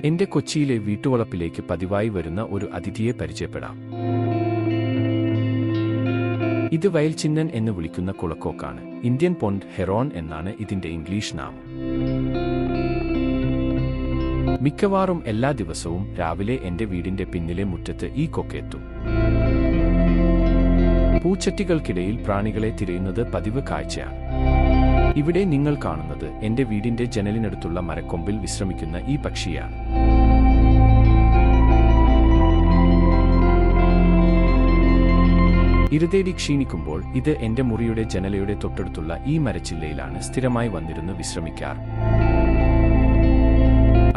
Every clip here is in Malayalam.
എന്റെ കൊച്ചിയിലെ വീട്ടുവളപ്പിലേക്ക് പതിവായി വരുന്ന ഒരു അതിഥിയെ പരിചയപ്പെടാം. ഇത് വയൽച്ചിന്നൻ എന്ന് വിളിക്കുന്ന കുളക്കോക്കാണ്. ഇന്ത്യൻ പോണ്ട് ഹെറോൺ എന്നാണ് ഇതിന്റെ ഇംഗ്ലീഷ് നാമം. മിക്കവാറും എല്ലാ ദിവസവും രാവിലെ എന്റെ വീടിന്റെ പിന്നിലെ മുറ്റത്ത് ഈ കൊക്കെത്തും. പൂച്ചട്ടികൾക്കിടയിൽ പ്രാണികളെ തിരയുന്നത് പതിവ് കാഴ്ചയാണ്. ഇവിടെ നിങ്ങൾ കാണുന്നത് എന്റെ വീടിന്റെ ജനലിനടുത്തുള്ള മരക്കൊമ്പിൽ വിശ്രമിക്കുന്ന ഈ പക്ഷിയാണ്. ഇരുതേടി ക്ഷീണിക്കുമ്പോൾ ഇത് എന്റെ മുറിയുടെ ജനലയുടെ തൊട്ടടുത്തുള്ള ഈ മരച്ചില്ലയിലാണ് സ്ഥിരമായി വന്നിരുന്ന് വിശ്രമിക്കാറ്.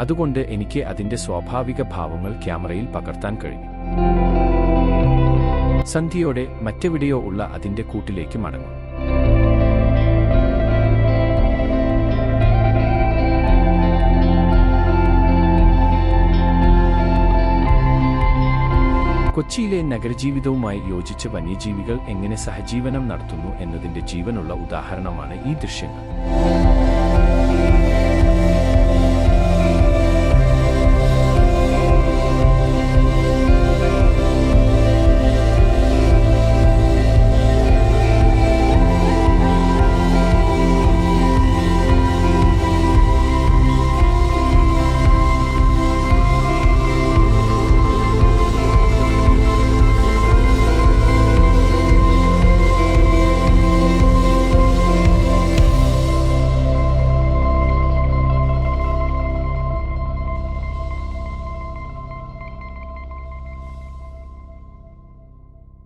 അതുകൊണ്ട് എനിക്ക് അതിന്റെ സ്വാഭാവിക ഭാവങ്ങൾ ക്യാമറയിൽ പകർത്താൻ കഴിഞ്ഞു. സന്ധ്യയോടെ മറ്റെവിടെയോ ഉള്ള അതിന്റെ കൂട്ടിലേക്ക് മടങ്ങും. കൊച്ചിയിലെ നഗരജീവിതവുമായി യോജിച്ച വന്യജീവികൾ എങ്ങനെ സഹജീവനം നടത്തുന്നു എന്നതിന്റെ ജീവനുള്ള ഉദാഹരണമാണ് ഈ ദൃശ്യങ്ങൾ.